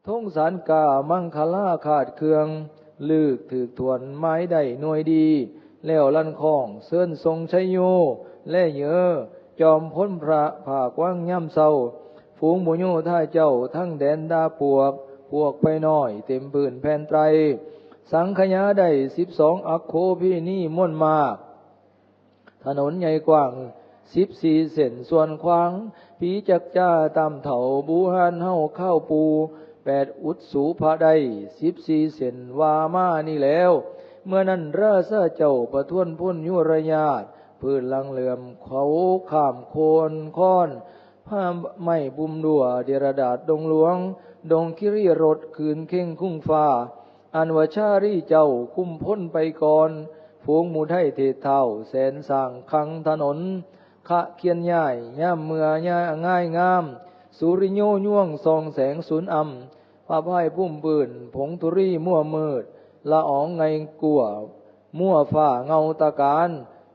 ทงสารกามังคลาขาดเครื่องลึกถือถวนไม้ได้หน่วยดีแล้วลั่นคองเสื่อนทรงชัยโยและเยอจอมพ้นพระภาคว่างย่ำเศร้าฝูงบุญโยท่าเจ้าทั้งแดนดาพวกไปน้อยเต็มปืนแผ่นไตรสังขยาได้12อัคโคพี่นี่ม่วนมากถนนใหญ่กว้าง14 เส้นส่วนขวางผีจักจ้าตามเถาบูหานเฮาข้าวปู8 อุดสูพระได้14 เส้นวามานี่แล้วเมื่อนั้นราชเจ้าประท้วนพ้นยุรญาติพื้นลังเหลื่อมเขาข้ามโคนค้อนผ้าไม่บุมดัวเดรดาษดงหลวงดงคิริรถคืนเข่งคุ้งฟ้าอันวชารีเจ้าคุ้มพ้นไปก่อนฝูงหมู่ไทยเทเท่าแสนสร้างคังถนนขะเคียนย่ายย่ำเมื่อย่าง่ายงามสุริโยย่วงส่องแสงสุนอำพระพ่ายพุ่มปืนผงธุรีมั่วมืดละอองไงกัวมั่วฝ่าเงาตะการ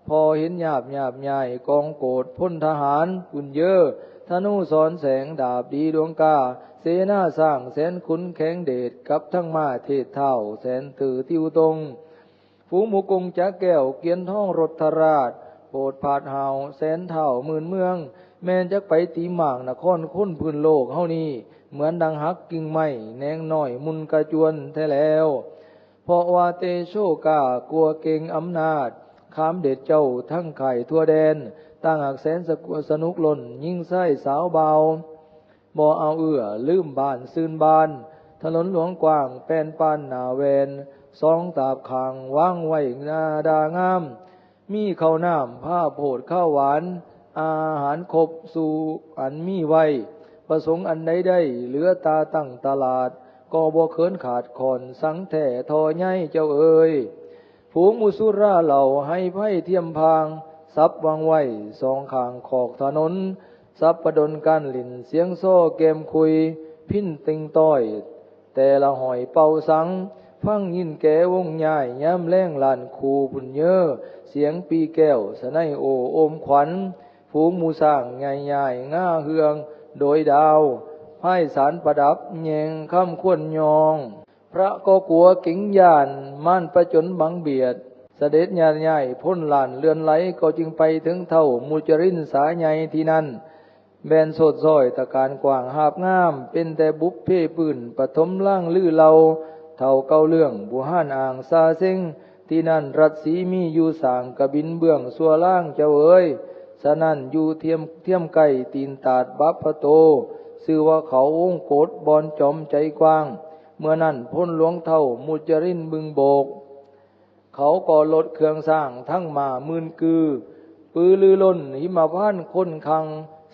พอเห็นหยาบใหญ่กองโกดพ้นทหารกุนเยอะธนูสอนแสงดาบดีดวงกาเสนาสร้างแสนขุนแข็งเดชกับทั้งมาเทศเท่าแสนถือทิวตรงฝูงหมูกงจักแก้วเกียนท่องรถราชโปรดผาดหาวแสนเท่าหมื่นเมืองแม่นจักไปตีหมากนครค้นพื้นโลกเฮานี้เหมือนดังหักกิ่งไม้แนงน้อยมุนกระจวนแท้แล้วเพราะว่าเตโชกากลัวเก่งอำนาจขามเด็ดเจ้าทั้งไข่ทั่วแดนตั้งอักแสนสนุกล้นยิ่งไส้สาวเบาบ่เอาลืมบ้านซื่นบ้านถนนหลวงกว้างแป้นปานหนาเวนสองตาบขางวางไว้นาดางามมีข้าวน้ำผ้าโพดข้าวหวานอาหารครบสู่อันมีไว้ประสงค์อันใดได้เหลือตาตั้งตลาดก็บ่เขินขาดคอนสังแท่ทอใหญ่เจ้าเอ๋ยฝูงมุสุราเหล่าให้ไพ่เทียมพางซับวางไว้สองข้างขอกถนนซับประดนกันหลินเสียงโซ่เกมคุยพิ้นติงต้อยแต่ละหอยเป่าสังฟังยินแก่วงใหญ่ย้ำแรงลานคูบุญเยอเสียงปีแก้วสนัยโอโอมขวัญฝูงหมูสร้างใหญ่ๆง่าเฮืองโดยดาวไพ่สารประดับแยงค่ำควนยองพระก็กลัวกิ่งยานม่านประจนบังเบียดเสด็จญาใหญ่พ้นลานเลือนไหลก็จึงไปถึงเท่ามูจรินสาใหญ่ที่นั่นแบนโสดซอยตะการกว้างหาบงามเป็นแต่บุพเพปืนปฐมล่างลือเราเท่าเก่าเรื่องบุหานอ่างซาเซ็งที่นั่นรัศสีมีอยู่สางกระบินเบื้องสัวล่างเจ้าเอ๋ยสนั่นอยู่เทียมไก่ตีนตาดบัพพโตชื่อว่าเขาองโกดบอนจอมใจกว้างเมื่อนั้นพ้นหลวงเท่ามุจรินบึงโบกเขาก็ลดเครื่องสร้างทั้งมามื่นกือปือลือล้นหิมพานต์คนคัง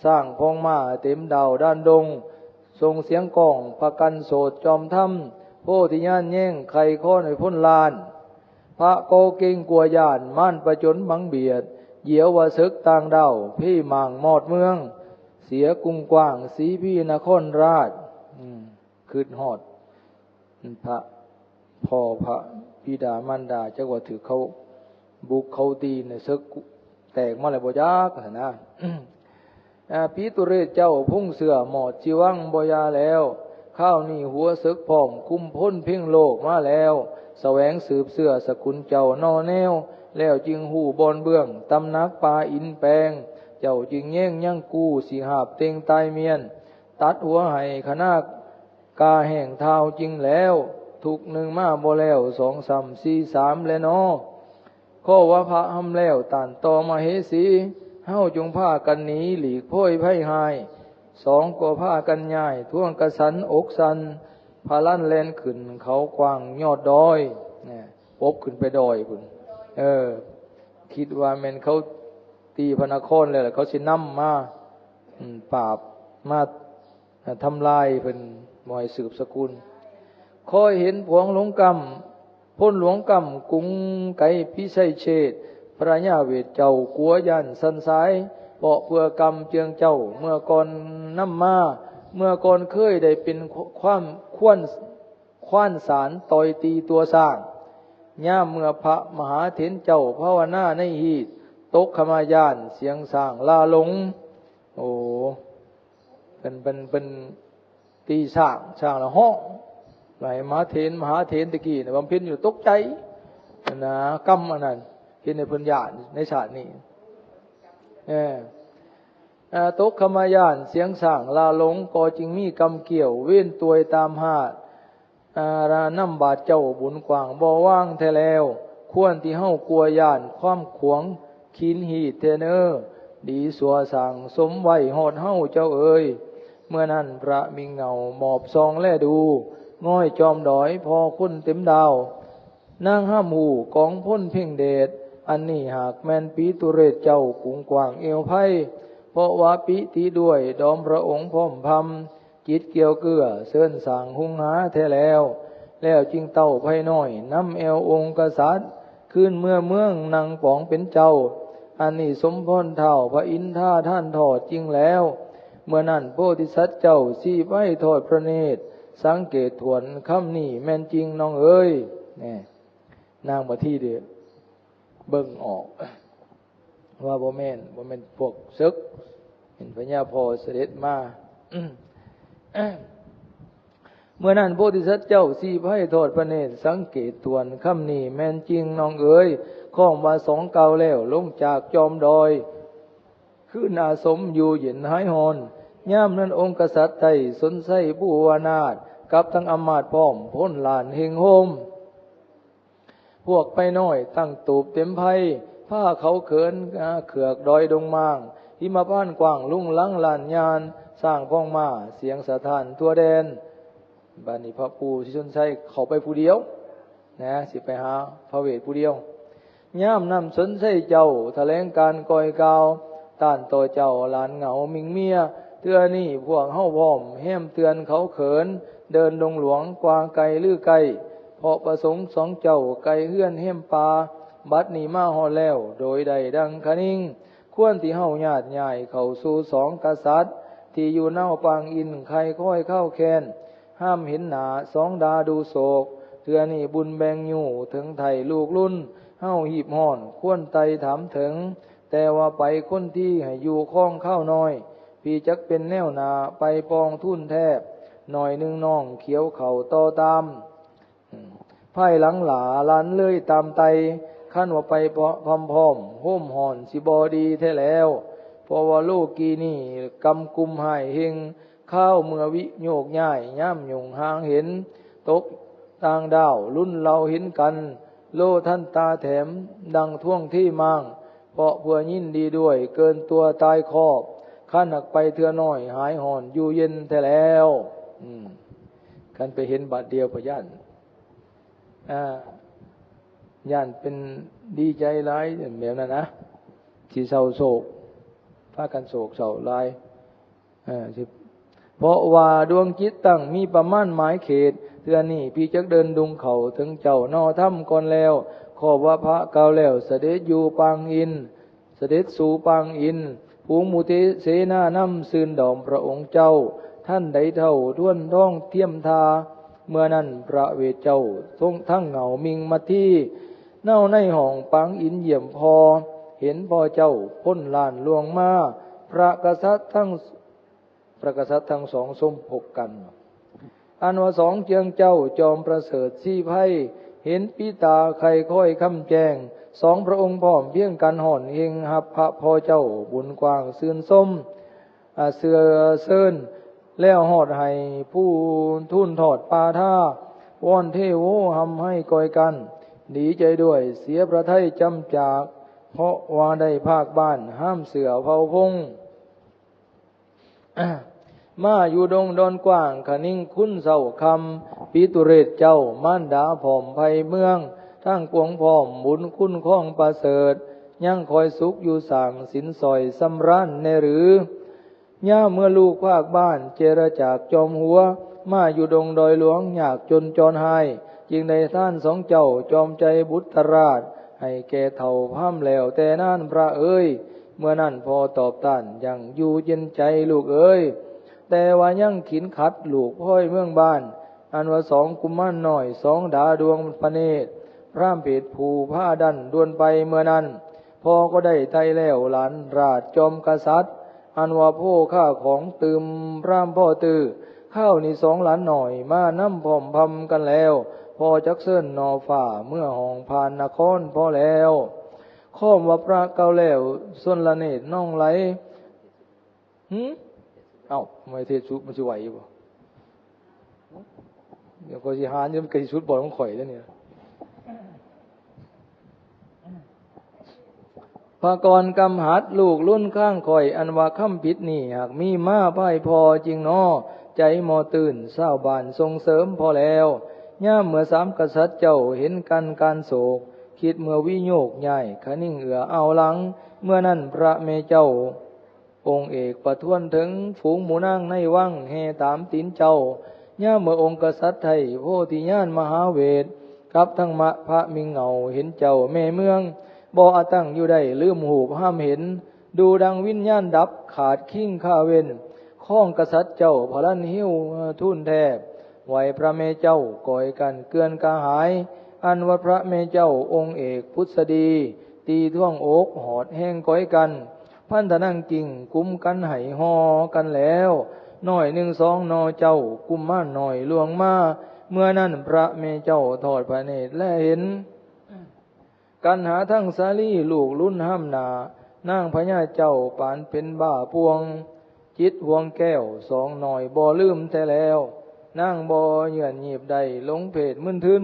สร้างพองมาเต็มดาวด้านดงส่งเสียงก้องประกันโสดจอมถ้ำโพธิญาณแย่งไข่ข้อในพ้นลานพระโกเก่งกลัวญาณม่านประจนบังเบียดเหยียวว่าศึกต่างดาวพี่หมางมอดเมืองเสียกรุงกว้างสีพี่นครราชคืดหอดพระพ่อพระบิดามารดาจักว่าถือเขาบุกเขาตีในศึกแตกมาเลยบ่ยักนะปีตุเรศเจ้าพุ่งเสือหมอดจีวังบยาแล้วข้าวนี่หัวศึกพร้อมคุมพ้นเพ่งโลกมาแล้วแสวงสืบเสือสกุลเจ้านอแนวแล้วจึงหูบอนเบื้องตำนักปลาอินแปลงเจ้าจึงแย่งยั่งกู้สีหาบเต็งตายเมียนตัดหัวให้คณะกาแห่งเท้าจริงแล้วทุกหนึ่งมาบ่แล้ว2 3 4 3แล้วเนาะข้อว่าพระหำแล้วตานต่อมาเฮสีเฮาจงพากันหนีหลีกโพ้ยไพ่หาย2ก็พากันย้ายท่วงกระสันอกสันพาลั่นแลนขึ้นเขากว้างยอดดอยเนี่ยปบขึ้นไปดอยพุ่นคิดว่าแม่นเขาตีพระนครเลยแหละเขาสินำมาปราบมาทำลายเพิ่นบ่ให้สืบสกุลคอยเห็นผวงหลวงกำพ้นหลวงกำกรุงไก่พิชัยเชษพระญาเวทเจ้ากัวยันสันสายเปาะเพื่อกรรมเจียงเจ้าเมื่อก่อนน้ำมาเมื่อก่อนเคยได้เป็นความคว้านสารต่อยตีตัวสร้างย่าเมื่อพระมหาเถรเจ้าภาวนาในหีดตกขมายานเสียงสร้างลาหลงโอ้เป็น ตีช่างละห้องไหลมหาเถรตะกี้เนี่ยบำเพ็ญอยู่ตกใจนะกรรมอันนั้นเห็นในพุญญาณในชาตินี้ตกขมายานเสียงสั่งลาหลงก็จึงมีกรรมเกี่ยวเว้นตัวตามหาดน้ำบาดเจ้าบุญกว้างบ่ว่างแท้แล้วควรที่เฮากลัวย่านความขวงขินหีเทเนอดีสัวสั่งสมไว้หอดเฮาเจ้าเอ๋ยเมื่อนั้นพระมีเงาหมอบซองแลดูง่อยจอมดอยพอคุณเต็มดาวนางห้ามหูกองพ้นเพ่งเดชอันนี้หากแม่นปีตุเรศเจ้ากุงกว้างเอวไพ่เพราะว่าปิติด้วยดอมพระองค์พร้อมพำจิตเกี่ยวเกื้อเสินสั่งหุงหาแท้แล้วจึงเต้าไพ่น้อยน้ำแอวองค์กษัตริย์ขึ้นเมื่อเมืองนางป๋องเป็นเจ้าอันนี้สมพรเท่าพระอินทราท่านทอดจริงแล้วเมื่อนั้นโพธิสัตว์เจ้าสีไว้ทอดพระเนตรสังเกตถวนคำนี้แม่นจริงน้องเอ้ยนี่นางมาที่เดียวเบิ่งออกว่าบ่แม่นพวกซึกเห็นพญาโพเสด็จมาเมื่อนั้นโพธิสัตว์เจ้าสีไว้ทอดพระเนตรสังเกตถวนคำนี้แม่นจริงน้องเอ้ยข้องมา2 เก่าแล้วลงจากจอมดอยขึ้นอาสมอยู่เย็นหายหอนย่ามนั้นองค์กษัตริย์ไทยสนไส้ผู้วานาถกับทั้งอำมาตย์พร้อมพ้นลานเฮงโฮมพวกไปน้อยตั้งตูบเต็มไพ่ผ้าเขาเขินเขือกดอยดงมางหิมพานต์กว้างลุ่งลังลานยานสร้างพ้องมาเสียงสะท้านทั่วแดนบัดนี้พระปู่ที่สนไส้เข้าไปผู้เดียวนะสิไปหาพระเวทผู้เดียวย่ามนำสนไส้เจ้าแถลงการก่อยกาวต้านต่อเจ้าหลานเหงามิงเมียเตือนี่พวกเฮาพร้อมแห้มเตือนเขาเขินเดินดงหลวงกวางไก่ลือไก่เพราะประสงค์2 เจ้าไก่เฮือนแห้มปลาบัดนี้มาฮอดแล้วโดยใดดังคะนิ่งควรที่เฮาญาติใหญ่เข้าสู่2 กษัตริย์ที่อยู่เน่าปางอินใครค่อยเข้าแค้นห้ามเห็นหน้า2 ดาดูโศกเตือนี่บุญแบ่งอยู่ถึงไทยลูกรุ่นเฮาหีบห่อนควรไตถามถึงแต่ว่าไปคนที่ให้อยู่คล้องข้าวน้อยพี่จักเป็นแนวนาไปปองทุ่นแทบหน่อยนึงน้องเขียวเข่าต่อตามไพ่หลังหลาลันเลยตามไตขั้นว่าไปพร้อมห่มห่อนสิบอดีแท้แล้วเพราะว่าโลกีนี่กำกุมหายเฮงข้าวเมื่อวิโยกย่ายย่ำยงหางเห็นตกต่างดาวรุ่นเราเห็นกันโลท่านตาแถมดังท่วงที่มั่งเพราะเพื่อยินดีด้วยเกินตัวตายคอบข้าหนักไปเถื่อน้อยหายห่อนอยู่เย็นแท้แล้วกันไปเห็นบาดเดียวพยันย่านเป็นดีใจร้ายแบบนั้นนะที่เศร้าโศกพากันโศกเศร้าร้ายเพราะว่าดวงจิตตั้งมีประมาณหมายเขตเทื่อนี้พี่จักเดินดุงเขาถึงเจ้านอถ้ำก่อนแล้วขอบว่าพระเก่าแล้วเสด็จอยู่ปางอินเสด็จสู่ปางอินภูมิมุติเสนาน้ำซืนดอมพระองค์เจ้าท่านใดเท่าท่วนท้องเทียมทาเมื่อนั้นพระเวทเจ้าทรงทั้งเหงามิงมาที่เน่าในห้องปางอินเยี่ยมพอเห็นพ่อเจ้าพ้นลานลวงมาพระกษัตริย์ทั้ง2สมภพกันอันว่า2 เจียงเจ้าจอมประเสริฐสีไพ่เห็นปิตาใครค่อยคำแจง2 พระองค์พร้อมเพียงกันห่อนเฮงหับพระพ่อเจ้าบุญกว้างซื่นส้มเสือเซินแล้วหอดให้ผู้ทุ่นทอดปาท่าวอนเทโวทำให้ก่อยกันดีใจด้วยเสียพระทัยจำจากเพราะว่าได้ภาคบ้านห้ามเสือเผาพงมาอยู่ดงดอนกว้างขนิ่งคุ้นเศร้าคำปิตุเรศเจ้ามารดาผอมไพเมืองทั้งปวงพร้อมบุญคุณข้องประเสริฐยังคอยสุขอยู่สั่งสินสอยสำรันในหรือย่าเมื่อลูกภาคบ้านเจรจากจอมหัวมาอยู่ดงดอยหลวงอยากจนจรหายจึงได้ท่าน2 เจ้าจอมใจบุตรราชให้แก่เท่าพร่ำแล้วแต่นั่นพระเอ้ยเมื่อนั้นพอตอบต้านยังอยู่เย็นใจลูกเอ้ยแต่ว่ายังขินขัดลูกพ่อยเมืองบ้านอันว่า2 กุมารน้อย2 ดาดวงพระเนตรพร่ำเพดผูผ้าดันดวนไปเมื่อนั้นพอก็ได้ไทยแล้วหลานราชจอมกษัตริย์อันว่าพ่อข้าของตืมพร่ำพ่อตือ ข้าวนี่2 หลานหน่อยมาน้ำพร้อมพำกันแล้วพอจักเส้นนอฝ่าเมื่อห้องผ่านนครพอแล้วข้อมว่าพระเก่าแล้วส่วนละเนตรน้องไหลเอ้าไม่เทศชุมันจะไหวบ่เดี๋ยวก็สิหาเนี่ยมันกระชุดบ่ของข่อยแล้วเนี่ยพากรกำหัดลูกรุ่นข้างข่อยอันว่าคำผิดนี่หากมีมาพ่ายพอจริงน้อใจมอตื่นเศร้าบานส่งเสริมพอแล้วย่ามเมื่อ3 กษัตริย์เจ้าเห็นกันการโศกคิดเมื่อวิโยกใหญ่ขนิ่งเอื้อเอาหลังเมื่อนั้นพระเมเจ้าองค์เอกประท้วงถึงฝูงหมูนางในวังแห่ตามตีนเจ้าย่ามเมื่อองค์กษัตริย์ไทยโพธิญาณมหาเวทกับทั้งมะพระมิงเหงาเห็นเจ้าแม่เมืองบ่อาตั้งอยู่ได้ลืมหูห้ามเห็นดูดังวิญญาณดับขาดขิ้งข้าเว้นข้องกษัตริย์เจ้าพลันหิ้วทุ่นแทบไหวพระเมเจ้าก่อยกันเกือนกาหายอันว่าพระเมเจ้าองค์เอกพุทธดีตีท่วงอกหอดแห้งก่อยกันพันธนังกิ่งกุมกันไห้หอกันแล้วน้อย1 2นอเจ้ากุมม่านหน่อยลวงมาเมื่อนั้นพระเมเจ้าทอดพระเนตรและเห็นกันหาทั้งสาลีลูกรุ่นห้ามนานางพญาเจ้าปานเป็นบ้าพวงจิตห่วงแก้ว2 หน่อยบ่ลืมแต่แล้วนางบ่เหยื่อหยีบใดหลงเพศมึนทึน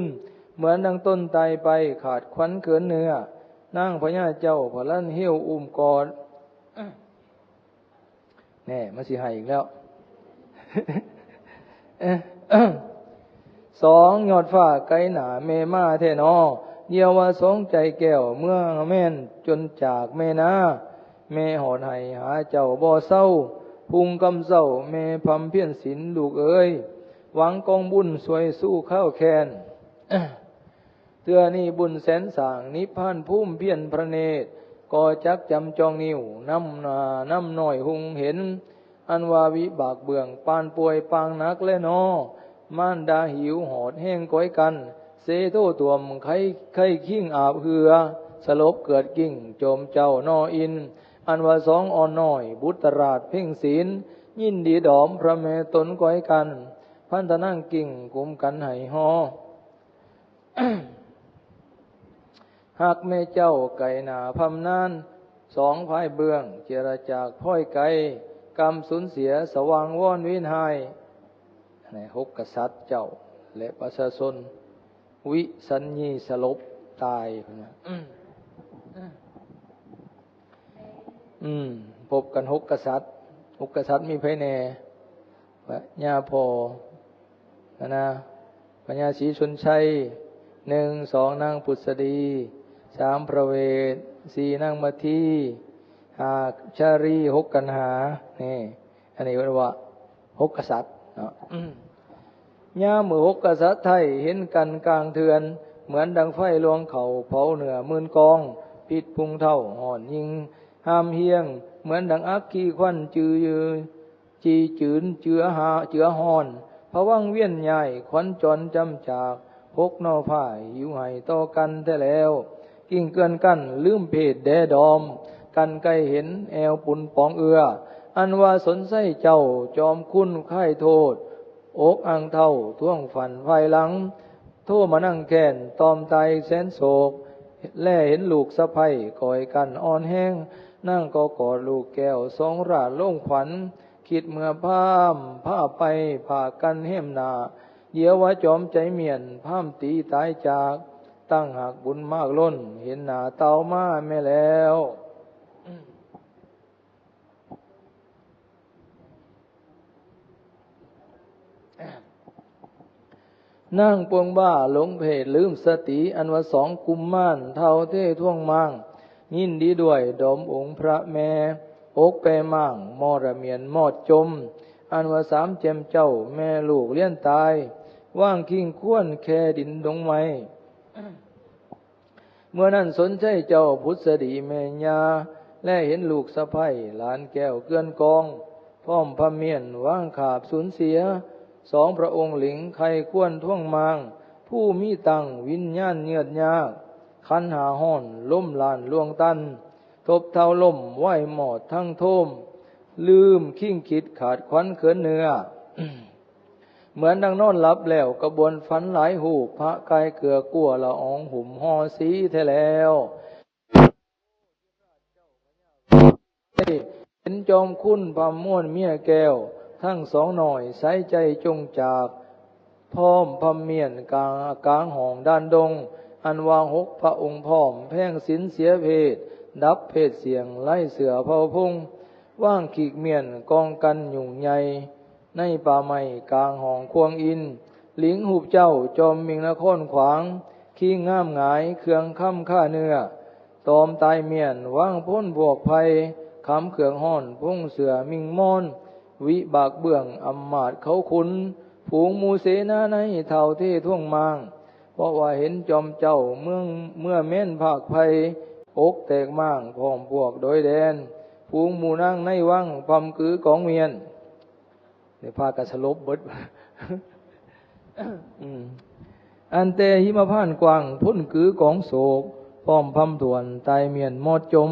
เหมือนดังต้นไตไปขาดขวัญเขินเนื้อนางพญาเจ้าพลันเหี้ยวอุ้มกอดแน่มาสิให้อีกแล้ว 2 ยอดฟ้าไกลหนาเมมาเทนอเยียวว่าสงใจแก้วเมื่อแม่นจนจากแม่นาแม่หอดให้หาเจ้าบ่เศร้าพุงกำเศร้าแม่พำเพี้ยนศีลลูกเอ้ยหวังกองบุญสวยสู้ข้าวแคนเตือนี่บุญแสนสร้างนิพพานภูมิเพียรพระเนตรก็จักจำจองนิ้วน้ำหน่อยหุงเห็นอันว่าวิบากเบื้องปานป่วยปางนักและนอมารดาหิวหอดแห้งก้อยกันเสโตตัวมไข่ขิ้งอาบเหือสลบเกิดกิ่งโจมเจ้านออินอันว่า2อ่อนน้อยบุตรราชเพ่งศีลยินดีดอมพระเมตนก้อยกันพันธนั่งกิ่งกุมกันไห้หอ หากแม่เจ้าไก่หนาพำนาน2 ภายเบื้องเจรจากพ้อยไก่กรรมสูญเสียสว่างว่อนวินหายใน6 กษัตริย์เจ้าและประชาชนวิสัญญีสลบตายพบกัน6 กษัตริย์6 กษัตริย์มีไผแน่พระญาโพนะพระญาศรีชนชัย1 2นางปุษดี3พระเวท4นางมัทธี5ชารี6กันหานี่อันนี้ว่า6 กษัตริย์เนาะย่ามือ6 กษัตริย์ไทยเห็นกันกลางเถือนเหมือนดังไฟลวงเขาเผาเหนือมื่นกองพิษพุงเท่าห่อนยิงห้ามเฮียงเหมือนดังอักขี้ควันจือจีจืนเจือหอนพะวังเวียนใหญ่ขวัญจรจำจาก6 นอผ้าหิวไห้ต่อกันแต่แล้วกิ่งเกินกันลืมเพศแดดอมกันไกลเห็นแอวปุ่นปองเอืออันว่าสนไส้เจ้าจอมคุณค่ายโทษอกอังเท่าท่วงฝันไฟหลังโทมานั่งแค้นตอมตายแสนโศกแล่เห็นลูกสะใภ้ก่อยกันอ่อนแห้งนั่งก็กอดลูกแก้ว2 ราดลงขวัญคิดเมื่อผ้าไปผ่ากันเห้มนาเดี๋ยวว่าจอมใจเมียนพามตีตายจากตั้งหากบุญมากล้นเห็นหน้าเตามาแม่แล้วนั่งปวงบ้าหลงเพศลืมสติอันว่า2 กุมม่านเท่าเท่ท่วงมังยินดีด้วยดมองค์พระแม่อกแปมั่งมอระเมียนมอดจมอันว่า3 เจมเจ้าแม่ลูกเลี้ยนตายว่างคิงควรแค่ดินดงไม้เมื่อนั้นสนใจเจ้าพุทธดีแม่ญาและเห็นลูกสะใภ้หลานแก้วเกื้อนกองพร้อมพระเมียนว่างขาบสูญเสีย2 พระองค์หลิงใครควรท่วงมางผู้มีตังวิญญาณเงียดยากคันหาห้อนล้มลานลวงตันทบเท้าล่มไหวหมอดทั้งโทมลืมขิ้งคิดขาดขวัญเขินเนื้อ เหมือนดังนอนหลับแล้วกระบวนฝันหลายหูพระกายเกลือกั่วละอองหุ่มห่อสีแท้แล้วเห็นจอมคุณพำม่วนเมียแก้วทั้งสองหน่อยใส่ใจจงจากพร้อมพำเมียนกลางห้องด้านดงอันวางหกพระองค์พร้อมแพ่งศิลเสียเพศดับเพศเสียงไล่เสือเผาพุ่งว่างขีกเมียนกองกันหยุ่งใหญ่ในป่าไม้กลางห้องควงอินหลิงหูบเจ้าจอมมิงนครขวางขี้ง่ามหงายเครื่องค่ำฆ่าเนื้อตอมตายเมียนว่างพ้นบวกภัยคำเขื่องห้อนพุ่งเสือมิงมอนวิบากเบื้องอำมาตย์เขาขุนผูงมูเสนาในเท่าที่ท่วงมางเพราะว่าเห็นจอมเจ้าเมื่อเม้นภาคภัยอกแตกม่างพร้อมพวกโดยแดนผูงมูนั่งในวังพำกือกองเมียนในภาคกสลบเบิด อันเตหิมพานกวางพ้นกือกองโศกพร้อมพำถวนตายเมียนมอดจม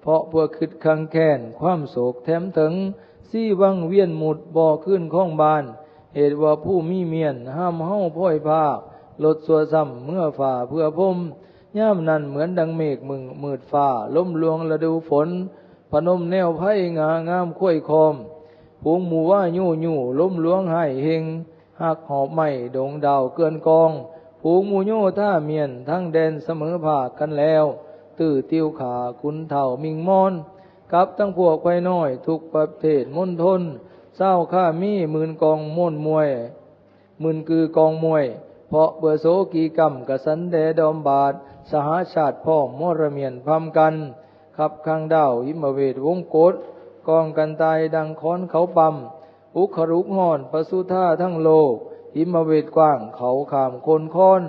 เพราะเพื่อคิดคังแค้นความโศกแถมถึงซี่วังเวียนหมุดบ่อขึ้นข้องบานเหตุว่าผู้มีเมียนห้ามเฮาพ้อยภาคลดสัวซ้ำเมื่อฝ่าเพื่อพมย่ามนั้นเหมือนดังเมฆมึงมืดฟ้าล้มลวงฤดูฝนพนมแนวไผ่งางามค่อยคอมผูงหมู่ว่ายู่ล้มลวงให้เฮงหักหอบไม้ดงดาวเกินกองผูงหมู่โย่ท่าเมียนทั้งแดนเสมอภาคกันแล้วตื้อติ้วขาคุณเท่ามิงมอนกับทั้งพวกไว้น้อยทุกประเภทมนทนเศร้าข้ามีหมื่นกองม่วนมวยหมื่นคือกองมวยเพราะเบื่อโสกีกรรมกสันเดดอมบาทสหาชาติพ่อมรเมียนพำกันขับข้างดาวหิมเวทวงโกฏกองกันตายดังค้อนเขาปั๊มอุครุกห่อนประสุท่าทั้งโลกหิมเวทกว้างเขาขามคนค้อน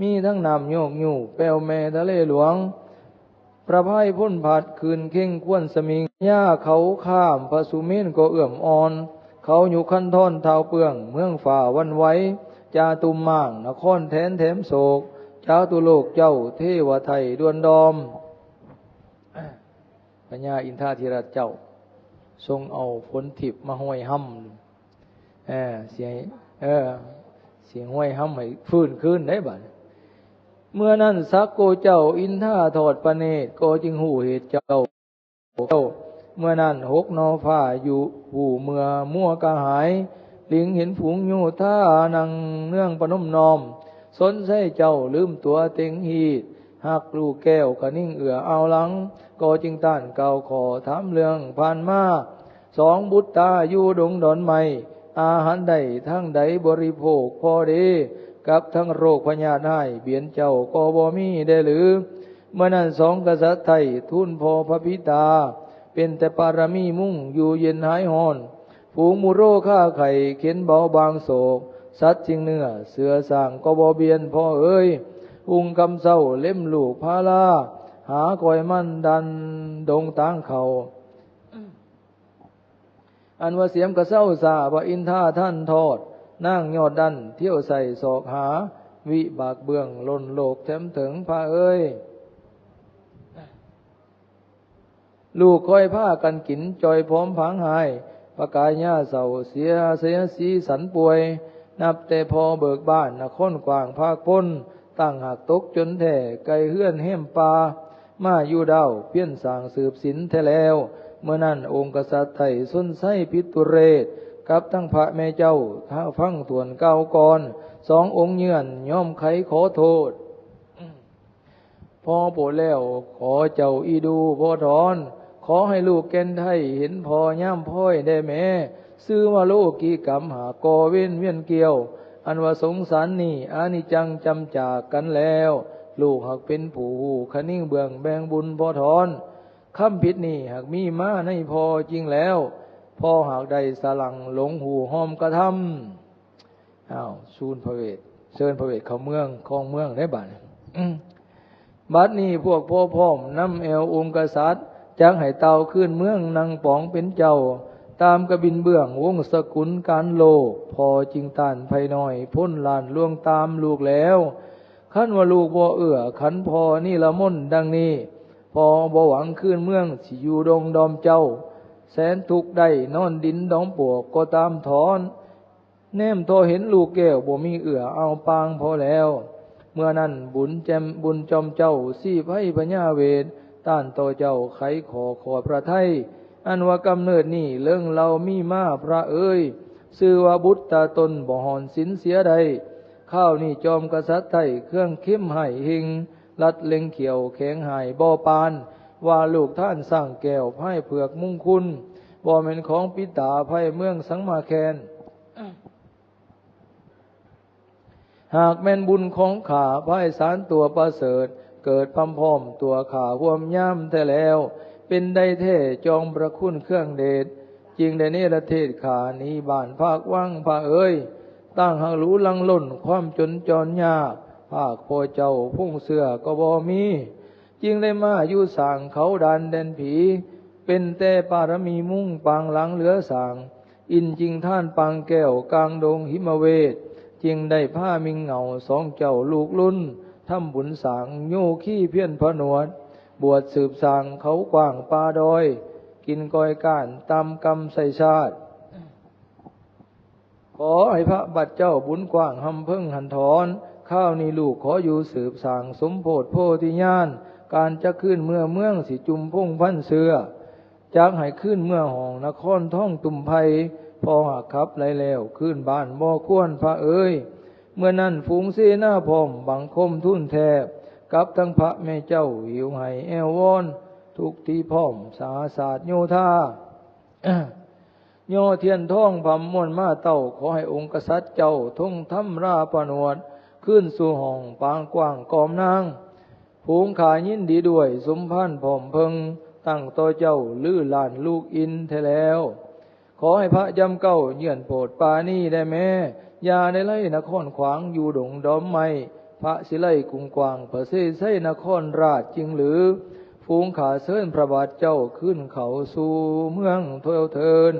มีทั้งนำโยกยู่แปลวแม่ทะเลหลวงประภัยพ้นผัดคืนเข่งควนสมิงหญ้าเขาข้ามพระสุเมนก็เอื่อมอ่อนเขาอยู่ขั้นท่อนเท้าเปื้องเมืองฝ่าวันไว้จาตุมม่างนครแทนแถมโศกเจ้าตุโลกเจ้าเทวไทยดวนดอมพญาอินทราธิราชเจ้าทรงเอาฝนทิพย์มาห้อยห้ำเสียงห้อยห้ำให้ฟื้นคืนได้บัดเมื่อนั้นสักโกเจ้าอินท่าถอดประเนตรก็จึงหูเหตุเจ้าเมื่อนั้นหกนอฟ้าอยู่หูเมื่อมั่วกระหายลิงเห็นฝูงโยธานังเนื่องประนมนอมสนใส่เจ้าลืมตัวเต็งหีดหักลูกแก้วกะนิ่งเอื่อเอาหลังก็จึงต้านเก่าขอถามเรื่องผ่านมาสองบุตรตาอยู่ดงดอนไม้อาหารใดทั้งใดบริโภคพอดีกับทั้งโรคพญาธิเบียนเจ้าก็บ่มีได้หรือเมื่อนั้นสองกษัตริย์ไทยทูลพอพระพิตาเป็นแต่ปารมีมุ่งอยู่เย็นหายหอนฝูงมูโรฆ่าไข่เข็นเบาบางโศกสัตว์จริงเนื้อเสือสร้างก็บ่เบียนพ่อเอ้ยอุ้งคำเศร้าเล่มลูกพาลาหาคอยมั่นดันดงตางเขาอันว่าเสียมกระเศร้าสาว่าอินท่าท่านทอดนั่งยอดดันเที่ยวใส่ศอกหาวิบากเบื้องล้นโลกแถมถึงพระเอ้ยลูกคอยผ้ากันกินจอยพร้อมพังหายประกายหญ้าเสาเสียสีสันป่วยนับแต่พอเบิกบ้านนครกว้างภาคพ้นตั้งหักตกจนแท่ไก่เฮื่อนเห้มปลามาอยู่ดาวเพี้ยนสางสืบสินแท้แล้วเมื่อนั้นองค์กษัตริย์ไทยสุนไส้พิตุเรศกับทั้งพระแม่เจ้าท้าฟังถวนเก้าก่อนสององค์เยื่อนย่อมไขขอโทษพอโปรดแล้วขอเจ้าอีดูพอถอนขอให้ลูกแก่นไทยเห็นพอย่ำพ้อยได้แม้ซื้อมาโลกีกรรมหากอเว้นเวียนเกี่ยวอันว่าสงสารนี่อานิจังจำจากกันแล้วลูกหากเป็นผู้คนิ่งเบื้องแบงบุญพอถอนคำผิดนี่หากมีมาในพอจริงแล้วพอหากใดสลังหลงหูหอมกระทำชูนพระเวทเชิญพระเวทเข้าเมืองคลองเมืองได้บัดบัดนี้พวกพ่อพ่อมน้ำแอวองค์กษัตริย์จังให้เตาขึ้นเมืองนางป๋องเป็นเจ้าตามกระบินเบื้องวงสกุลการโลกพอจริงตานภายน้อยพ้นลานล่วงตามลูกแล้วขันว่าลูกบ่ขันพอนี่ละม่นดังนี้พอบ่หวังขึ้นเมืองสิอยู่ดงดอมเจ้าแสนทุกข์ได้นอนดินดองปวกก็ตามถอน แนมโทเห็นลูกแก้วบ่มีเอื้อเอาปางพอแล้วเมื่อนั้นบุญจอมเจ้าสี่ไพ่พญาเวทต้านต่อเจ้าไขขอพระไทยอันว่ากำเนิดนี่เรื่องเรามีมาพระเอ้ยชื่อว่าบุตรตาตนบ่หอนสินเสียใดข้าวนี่จอมกษัตริย์ไทยเครื่องเข้มไห้หิงลัดเล็งเขียวแข็งหายบ่อปานว่าลูกท่านสร้างแก้วไพ่เผือกมุ่งคุณบ่เป็นของปิตาไพ่เมืองสังมาแคนหากแม่นบุญของข้าไพ่สารตัวประเสริฐเกิดพำพร้อมตัวข้าห่วมย่ำแต่แล้วเป็นได้เท่จองประคุณเครื่องเดชจริงได้เนรเทศขานี้บ้านภาคว่างพระเอ้ยตั้งหักรู้ลังล่นความจนจรยากภาคพ่อเจ้าพุ่งเสือก็บ่มีจึงได้มาอยู่สร้างเขาดันแดนผีเป็นแต่ปารมีมุ่งปางหลังเหลือสางอินจริงท่านปางแก้วกลางดงหิมเวทจึงได้ผ้ามิงเหงาสองเจ้าลูกลุ่นทำบุญสางโยขี้เพี้ยนพระนวดบวชสืบสางเขากว้างป่าดอยกินก้อยก้านตามกรรมใส่ชาติขอให้พระบัดเจ้าบุญกว้างหำเพิ่งหันถอนข้าวนี้ลูกขออยู่สืบสางสมโพธิโพธิญาณการจะขึ้นเมื่อเมืองสิจุมพุ่งพันเสือจากให้ขึ้นเมื่อห้องนครท่องตุ่มไพพอหักขับไหลแล้วขึ้นบ้านบ่ควรพระเอ้ยเมื่อนั้นฝูงเสนาพร้อมบังคมทุ่นแทบกับทั้งพระแม่เจ้าหิวให้แอววอนทุกที่พร้อมสาสาดโยธาโยเทียนท่องพำมวนมาเต้าขอให้องค์กษัตริย์เจ้าทงทำราประนวดขึ้นสู่ห้องปางกว้างกอมนางผูงขายินดีด้วยสมพันธ์ผอมเพิงตั้งต่อเจ้าลื้อลานลูกอินแท้แล้วขอให้พระยำเก้าเยื่อนโปรดปานี่ได้แม้ยาในไล่นครขวางอยู่ดงดอมไม้พระศิไลกุงกวางพระเสไสนครราชจริงหรือฝูงขาเสินพระบาทเจ้าขึ้นเขาสู่เมืองเทวเทิน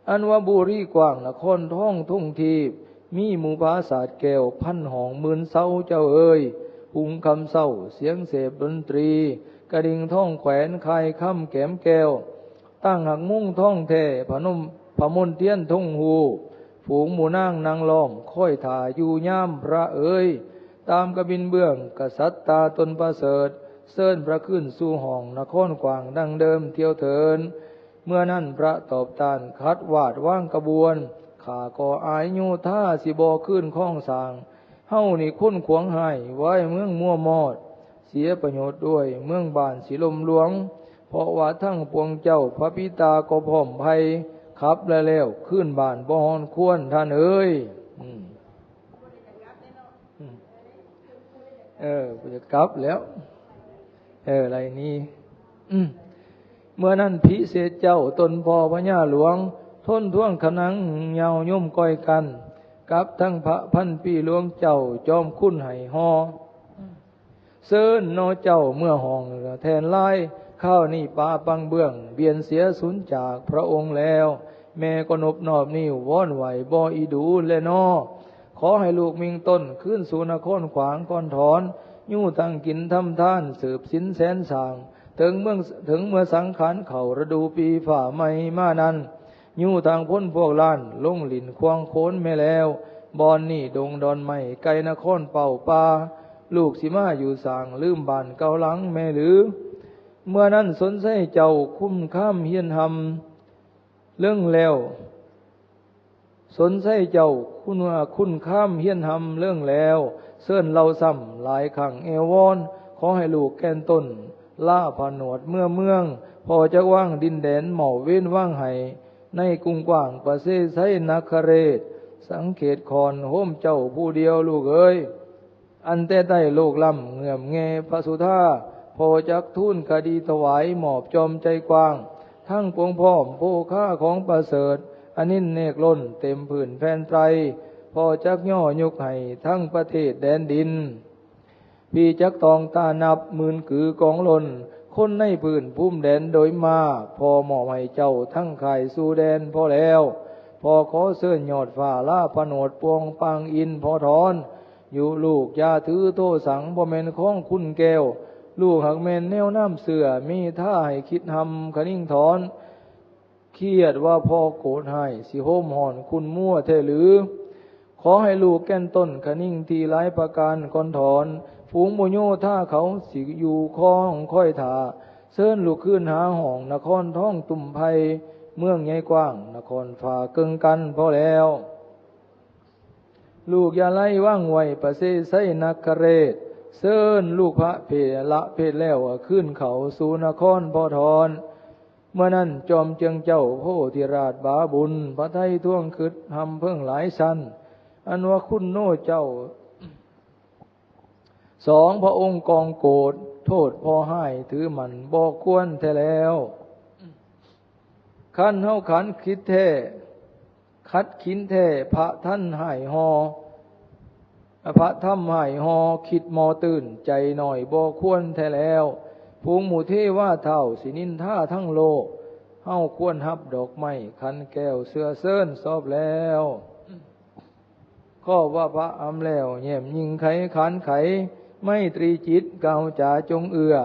อันว่าบุรีกว้างนครท้องทุ่งทีบมีหมู่ปราสาทแก้วพันห้องหมื่นเศร้าเจ้าเอ๋ยหุงคำเศร้าเสียงเสพดนตรีกระดิ่งท่องแขวนคายค่ำแก้มแก้วตั้งหักมุ่งท่องแท่พมนเทียนท่งหูฝูงหมู่นางนางล้อมค่อยถ่าอยู่ย่ามพระเอ๋ยตามกระบินเบื้องกษัตริย์ตาตนประเสริฐเสินพระขึ้นสู่ห้องนครกว้างดังเดิมเที่ยวเถินเมื่อนั้นพระตอบตานคัดวาดว่างกระบวนข้าก็อายโยธาสิบอขึ้นข้องสางเฮานี่คุ้นขวงให้ไว้เมืองมั่วมอดเสียประโยชน์ด้วยเมืองบ้านสิลมหลวงเพราะว่าทั้งปวงเจ้าพระพิตาก็พร้อมภัยขับแล้วขึ้นบ้านบ่ฮอนควรท่านเอ้ยจะกลับแล้วอะไรนี่เมื่อนั้นพิเศษเจ้าตนพ่อพญาหลวงทนท่วงขนังเงาย่อมก้อยกันกับทั้งพระพันปีหลวงเจ้าจอมคุ้นไห้ฮอเซินนอเจ้าเมื่อห้องแทนไล่ข้าวนี่ปาปังเบื้องเบียนเสียสูญจากพระองค์แล้วแม่ก็นบนอบนิ้ววอนไหวบ่อีดูและนอขอให้ลูกมิงต้นขึ้นสู่นครขวางก่อนถอนยู่ตั้งกินทำท่านสืบสินแสนสางถึงเมื่อสังขารเข่าฤดูปีฝ่าไม่มานั้นยู่ทางพ้นพวกล้านลงหลินควงโค้นแม่แล้วบอนนี่ดงดอนไม่ไกลนครเป่าปาลูกสิมาอยู่สางลืมบานเกาหลังแม่หรือเมื่อนั้นสนใจเจ้าคุ้มข้ามเฮียนหำเรื่องแล้วสนใจเจ้าคุณข้ามเฮียนหำเรื่องแล้วเสื่อนเราซ้ำหลายขังเอวอนขอให้ลูกแกนต้นล่าผนวดเมืองพอจะว่างดินแดนหม่อเว้นว่างไห้ในกรุงกว้างประเสริฐไสนคเรศสังเขตคอนโฮมเจ้าผู้เดียวลูกเอ้ยอันแต่ได้โลกล่ำเงื่อมแงพระสุธาพอจักทุนคดีถวายหมอบจอมใจกว้างทั้งปวงพร้อมโภค่าของประเสริฐอันนินเนกล้นเต็มผืนแผ่นไตรพอจักย่อยกให้ทั้งประเทศแดนดินพี่จักตองตานับหมื่นกือกองลนคนในพื้นพุ่มแดนโดยมาพอหมอบให้เจ้าทั้งข่ายสู่แดนพอแล้วพอขอเสื่อนยอดฝ่าล่าผนวดปวงปังอินพอถอนอยู่ลูกยาถือโทสังบ่แม่นของคุณแก้วลูกหักแม่นแนวน้ำเสือมีท่าให้คิดหำขนิ่งถอน เครียดว่าพ่อโกรธให้สิโหมห่อนคุณมั่วแท้หรือขอให้ลูกแก้นต้นขนิ่งทีหลายประการก่อนถอนฝูงโมโยท่าเขาสิอยู่คล้องค่อยถาเซิ้นลูกขึ้นหาห้องนครท้องตุ่มไพเมืองใหญ่กว้างนครฝ่าเกิงกันพอแล้วลูกอย่าไล่ว่างไว้ประเสไสนักกะเรศเซิ้นลูกพระเพละเพศแล้วขึ้นเขาสู่นครพอทอนเมื่อนั้นจอมเจียงเจ้าโพธิราชบาบุญพระไทยท่วงคืดทำเพิ่งหลายชั้นอันว่าคุณโน่เจ้าสองพระองค์กองโกรธโทษพอให้ถือมันบอกควรแท้แล้วขันเฮาขันคิดแท้คัดขินแท้พระท่านหายหอพระธรรมหายหอคิดมอตื่นใจหน่อยบอกควรแท้แล้วภูมิหมู่เทว่าเท่าสินินท่าทั้งโลกเฮาควรฮับดอกไม้คันแก้วเสื้อเซิ้นซอบแล้วข้อว่าพระอำแล้วแย่มยิงไขขันไขไม่ตรีจิตเก่าจ่าจงเอือ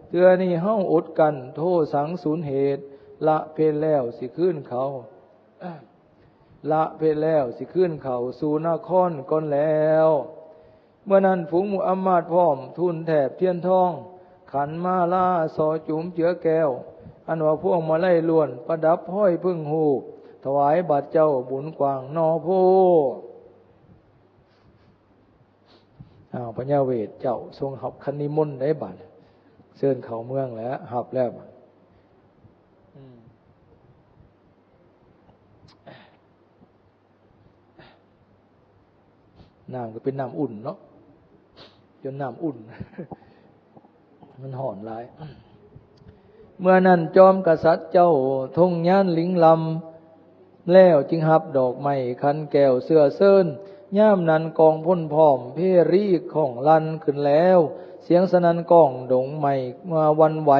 เตือนี่เฮาอดกันโทสังสูญเหตุละเพลแล้วสิขึ้นเขาละเพลแล้วสิขึ้นเขาสู่นครก่อนแล้วเมื่อนั้นฝูงหมู่อำมาตย์พร้อมทุนแถบเทียนทองขันมาลาสอจุ๋มเจือแก้วอันว่าพวงมาไล่ล้วนประดับห้อยพึ่งหูถวายบาทเจ้าบุญกว้างนอโพพญาเวทเจ้าทรงหับคันนิมนต์ได้บัดเชิญเขาเมืองแล้วหับแล้วน้ำก็เป็นน้ำอุ่นเนาะจนน้ำอุ่นมันห่อนหลายเมื่อนั้นจอมกษัตริย์เจ้าทงย่านลิงลำแล้วจึงหับดอกไม้คันแก้วเสื้อเซิ้นย่ามนั้นกองพ้นพร้อมเพรีของลันขึ้นแล้วเสียงสนันก้องดงใหม่มาวันไหว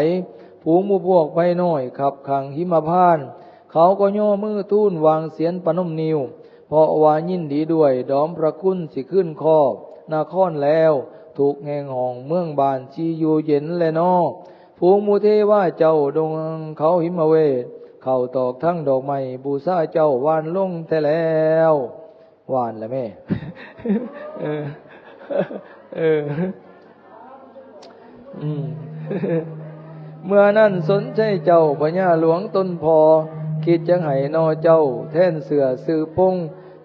ฝูงหมู่พวกไปน้อยขับขังหิมพานต์เขาก็ย่อมือทูลวางเสียนปนมนิ้วเพราะว่ายินดีด้วยดอมพระคุณสิขึ้นครอบนาครแล้วถูกแห่งห้องเมืองบานชีอยู่เย็นและนอฝูงหมู่เทว่าเจ้าดงเขาหิมเวทเข้าตอกทั้งดอกไม้บูชาเจ้าวานลงแต่แล้ววานแล้วแม่เมื่อนั้นสนใจเจ้าพญาหลวงต้นพอคิดจังไห้นอเจ้าแท่นเสือสือพง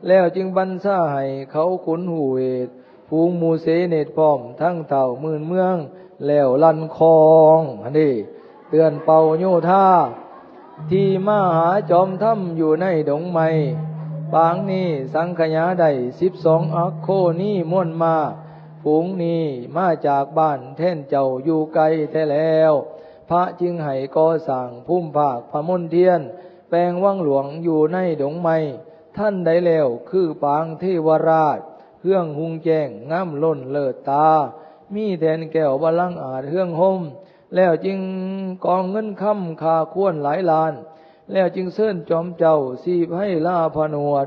แล้วจึงบรรษาให้เขาขุนหูเวทฟูงมูเสเนตพร้อมทั้งเต่าหมื่นเมืองแล้วลันคองอันนี้เตือนเป่าโยธาที่มาหาจอมถ้ำอยู่ในดงไม้ปางนี้สังขยาได้12 อักโคนี้ม่วนมาฝูงนี้มาจากบ้านแท่นเจ้าอยู่ไกลแท้แล้วพระจึงให้ก่อสร้างพุ่มภาคพระมนเทียนแปลงวังหลวงอยู่ในดงไม้ท่านได้แล้วคือปางเทวราชเครื่องหุงแจ้งงามล้นเลิศตามีแทนแก้วบาลังอาจเครื่องห่มแล้วจึงกองเงินค่ำค่าควรหลายล้านแล้วจึงเชิญจอมเจ้าสีให้ลาผนวด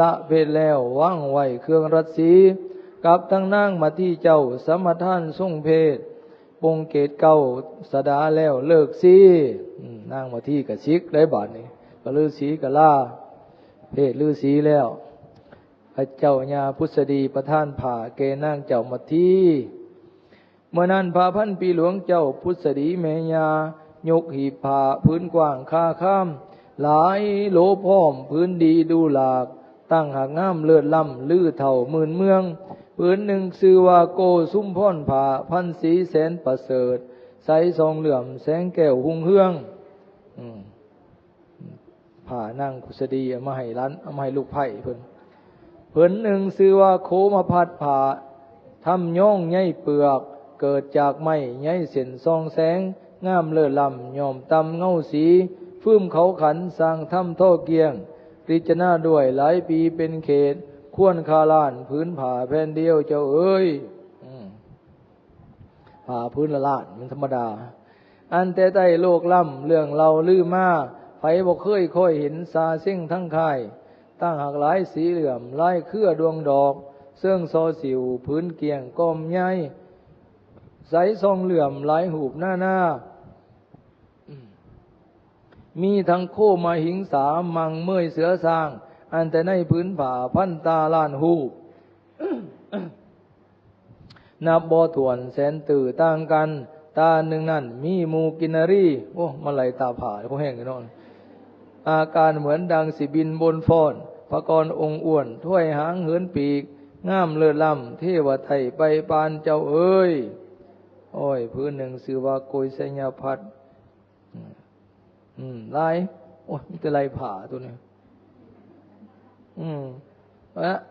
ละเพศแล้ววางไว้เครื่องรัตสีกับทั้งนางมาที่เจ้าสมทานทรงเพศปงเกตเก่าสดาแล้วเลิกสีนางมาที่กับชิกได้บาทนี้ก็ฤาษีกับลาเพศฤาษีแล้วพระเจ้าญาพุทธดีประท่านผ่าเกนางเจ้ามาที่เมื่อนั้นพาพันปีหลวงเจ้าพุทธดีเมญายกหีบผ้าพื้นกว้างค่าข้ามหลายโหลพร้อมพื้นดีดูหลากตั้งหากงามเลือดล่ำลือเท่าหมื่นเมืองพื้นหนึ่งชื่อว่าโกซุ้มพ่อนผ้าพันสีแสนประเสริฐใสทองเหลื่อมแสงแก้วหุ่งเฮืองผ้านางพุทธดีเอามาให้ร้านเอามาให้ลูกไผ่เพิ่นหนึ่งชื่อว่าโคมพัดผ้าทำย่องใยเปลือกเกิดจากไม้ใยเส้นซองแสงงามเลิศล้ำย่อมตำเงาสีฟื้มเขาขันสร้างถ้ำท่อเกียงริจนาด้วยหลายปีเป็นเขตควรคาล้านพื้นผ่าแผ่นเดียวเจ้าเอ้ยผ่าพื้นละล้านมันธรรมดาอันแต่ใต้โลกล่ำเรื่องเราลือมาไผบ่เคยค่อยเห็นซาเส้งทั้งค่ายตั้งหักหลายสีเหลื่อมลายเครือดวงดอกเสื่องซอสิวพื้นเกียงก้มใหญ่ใสทองเหลื่อมหลายหูบหน้า มีทั้งโคมาหิงสามังเมื่อยเสือสร้างอันแต่ในพื้นผ่าพันตาล้านหู นับบ่ถ้วนแสนตื่อต่างกันตาหนึ่งนั่นมีมูกินรีโอ้มาไหลตาผ่าพวกแห้งกันนอนอาการเหมือนดังสิบินบนฟ้อนพระกรองค์อ้วนถ้วยหางเหินปีกงามเลิศล้ำเทวไทยไปปานเจ้าเอ้ยโอ้ยพื้นหนึ่งสื่อว่าโกยไสยพัดลายโอ้ยมีแต่ลายผ่าตัวนี้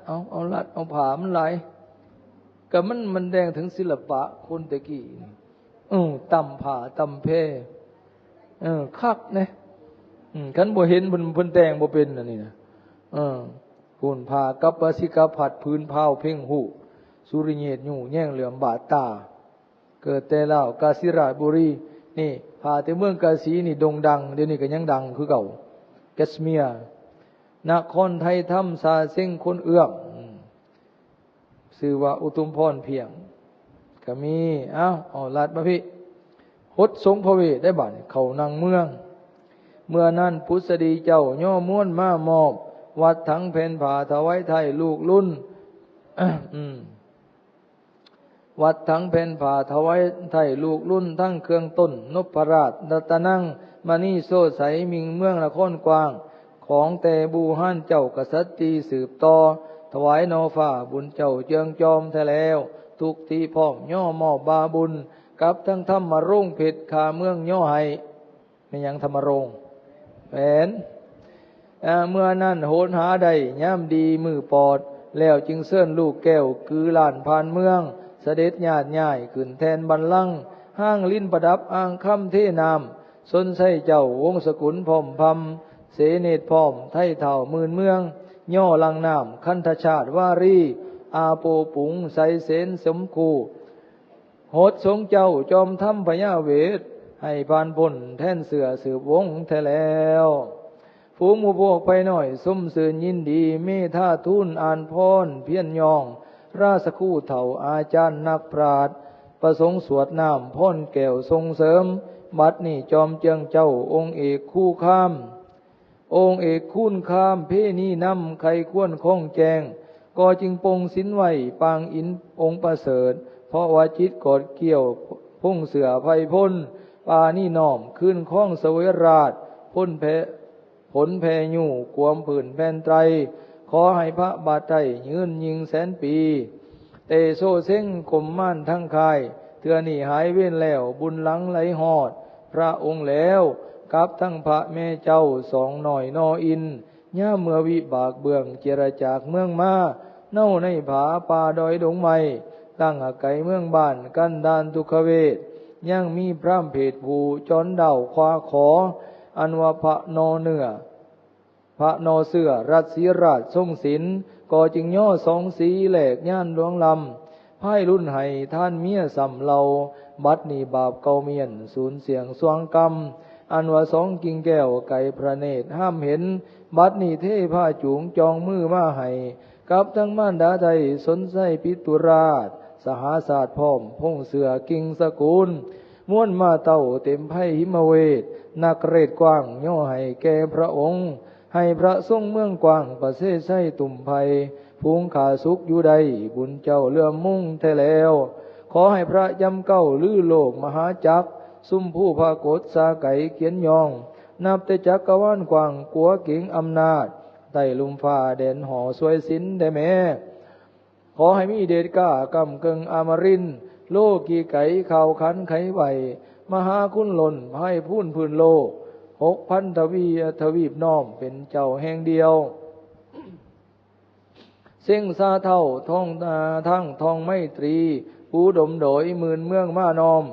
เอาลัดเอาผ่ามันลายก็มันแดงถึงศิลปะคนตะกี้ต่ำผ่าต่ำเพคักเนี่ยขันบ่เห็นเพิ่นแต่งบ่เป็นอันนี้นะปูนผ่ากับปสิกาผัดพื้นเผาเพ่งหูสุริเยตอยู่แย่งเหลื่อมบาดตาเกิดแต่แล้วกาศิราชบุรีนี่ผ่าแต่เมืองกาสีนี่โด่งดังเดี๋ยวนี้ก็ยังดังคือเก่าแกสเมียนครไทยถ้ำซาเซ้งคนเอื้อมชื่อว่าอุทุมพรเพียงก็มีเอาลัดมาพี่หดสงพระเวทได้บัดเขานางเมืองเมื่อนั้นพุทธดีเจ้าย่อม้วนมามอบวัดทั้งเพนผ่าถวายไทยลูกรุ่น วัดทั้งเพนผ่าถวายไทยลูกรุ่นทั้งเครื่องต้นนพราชรัตนังมณีโซใสมิงเมืองนครกว้างของแต่บูฮั่นเจ้ากษัตริย์สืบต่อถวายนอฟ้าบุญเจ้าเจืองจอมแท้แล้วทุกที่พร้อมย่อมอบบาบุญกับทั้งธรรมรงเพชรขาเมืองย่อให้ไม่ยังธรรมรงแผนเมื่อนั้นโหนหาได้ย่ำดีมือปอดแล้วจึงเสื่อนลูกแก้วคือลานพานเมืองเสด็จญาติย่ายขึ้นแทนบัลลังก์ห้างลิ้นประดับอ่างคำเทนามสนไส้เจ้าวงศกุลพร้อมพำเสเนตรพร้อมไทยเท่ามื่นเมืองย่อลังน้ำคันธชาติวารีอาโปปุงใสเสนสมคูโหดสงเจ้าจอมถ้ำพญาเวทให้พานพ้นแท่นเสือสืบวงแท้แล้วฝูงหมู่พวกไปหน่อยสมสื่นยินดีเมธาทูลอ่านพรเพียรยองราชคู่เถ่าอาจารย์นักปราชญ์ประสงค์สวดน้ำพ่นแก้วทรงเสริมบัดนี้จอมเจียงเจ้าองค์เอกคู่ข้ามองค์เอกคุ้นข้ามเพนีนำใครควรคล้องแจงก็จึงปงสินไหวปางอินองค์ประเสริฐเพราะว่าจิตกอดเกี่ยวพุ่งเสือไพพ้นปานี่น้อมขึ้นข้องเสวยราชพ้นแพผลแพยู่กวมผื่นแผ่นไตรขอให้พระบาทไตรยืนยิงแสนปีเตโซเซ้งกลมม่านทั้งคายเถื่อนี่หายเว้นแล้วบุญหลังไหลหอดพระองค์แล้วกับทั้งพระแม่เจ้าสองหน่อยนออินย่าเมื่อวิบากเบื้องเจรจากเมืองมาเน่าในผาป่าดอยดงไม้ตั้งอาไกเมืองบ้านกันดานทุกขเวทยังมีพร่ำเพจผูจอนเดาควาขออันว่าพระนอเนื้อพระนอเสือรัตศีราชทรงศิลป์ก็จึงย่อสองสีแหลกย่านหลวงลำไพ่รุ่นไห้ท่านเมียสำเลาบัดนี้บาปเกาเมียนสูญเสียงสวงกรรมอันว่าสองกิ่งแก้วไก่พระเนตรห้ามเห็นบัดนี้เทผ้าจูงจองมือมาให้กับทั้งม่านดาไทยสนไส้ปิตุราชสหาศาสตร์พร้อมพงเสือกิ่งสกุลม้วนมาเต่าเต็มไพ่หิมเวทนักเรศกว้างย่อให้แก่พระองค์ให้พระทรงเมืองกว้างประเสริฐไส้ตุ่มไผ่ภูงขาสุขอยู่ใดบุญเจ้าเลื่อมมุ่งแท้แล้วขอให้พระยำเก้าลือโลกมหาจักรซุ่มผู้พากฏสาไก่เขียนยองนับแต่จักรวาลกว้างกัวเก่งอำนาจไต่ลุมฟ้าแดนห่อสวยสินได้แม้ขอให้มีเดชกล้ากำเกิงอมรินโลกีไก่ข่าวขันไขไหวมหาคุณหล่นให้พูนพื้นโลก6,000 ทวีปน้อมเป็นเจ้าแห่งเดียวเส้งซาเท่าท่องทั้งทองไมตรีผู้ดมโดยหมื่นเมืองมานอม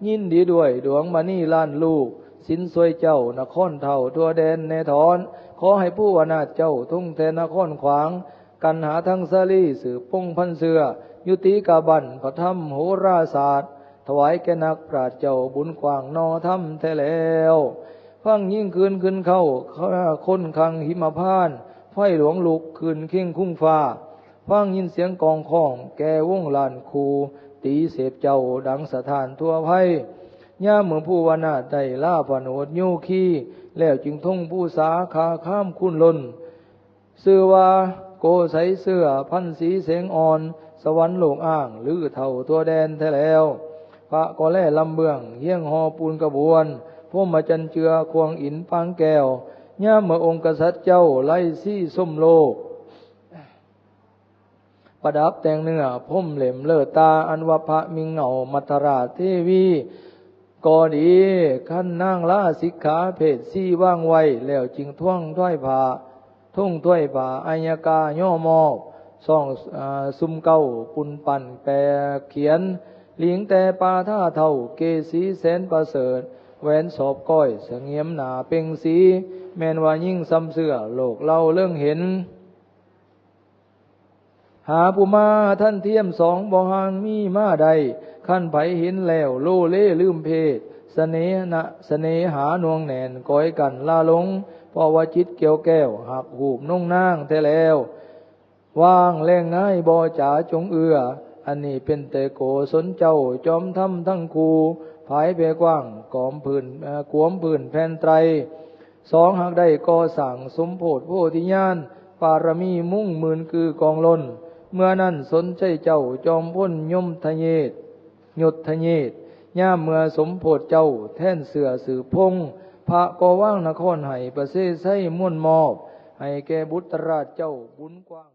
ยินดีด้วยดวงมณีล้านลูกสินสวยเจ้านครเท่าทั่วแดนแนถอนขอให้ผู้อนาถเจ้าทุ่งแทนนครขวางกันหาทั้งสาลีสืบพงพันเสือยุติกาบันพระธรรมโหราศาสตร์ถวายแก่นักปราชญ์เจ้าบุญกว้างนอธรรมแท้แล้วฟังยิ่งคืนขึ้นเข้าคนคังหิมพานต์ไฟหลวงลุกคืนเข่งคุ้งฟ้าฟังยินเสียงกองข้องแก่วงลานคูตีเสพเจ้าดังสถานทั่วไพ ย่ามเมื่อผู้วนาไตล่าผนวดโยคีแล้วจึงทงผู้สาขาข้ามคุณล้นชื่อว่าโกใสเสื้อพันสีเสงอ่อนสวรรค์โลกอ่างหรือเท่าตัวแดนแท้แล้วพระก็แล่ลำเบืองเฮี้ยงหอปูนกระบวนพวกมาจันเจือควงอินปางแก้วย่ามเมื่อองค์กษัตริย์เจ้าไล่ซี่ส้มโลกประดับแต่งเนื้อพุ่มเหล่มเลิศตาอันวพระมิงเหงามัทราเทวีก็ดีขั้นนั่งละสิกขาเพศซี่ว่างไว้แล้วจึงท่วงถ้อยผาทุ่งถ้วยผาอัยกาย่อมอบซ่องซุมเก้าปุนปั่นแปรเขียนเลี้ยงแต่ปาท่าเท่าเกสีแสนประเสริฐแหวนสอบก้อยเสงี่ยมหนาเป่งสีแม่นว่ายิ่งซ้ำเสื้อโลกเล่าเรื่องเห็นหาผู้มาท่านเทียมสองบ่ห่างมีมาใดขั้นไผเห็นแล้วโลเล่ลืมเพศเสน่หานวงแหนนก้อยกันลาลงเพราะว่าจิตเกี่ยวแก้วหักหูบนุ่งนางแท้แล้วว่างแรงง่ายบ่จ๋าจงเอื้ออันนี้เป็นแต่โกสนเจ้าจอมทำทั้งคูภายเปกว้างกอมพื้นกวมพื้นแผ่นไตรสองหากได้ก่อสั่งสมโพธิโพธิญาณปารมีมุ่งหมื่นคือกองล้นเมื่อนั้นสนใจเจ้าจอมพ้นยมทะเยศยศทะเยศย่ามเมื่อสมโพธิเจ้าแท่นเสือสือพงพระก็ว่างนครให้ประเสริฐใช้ม่วนมอบให้แก่บุตรราชเจ้าบุญกว้าง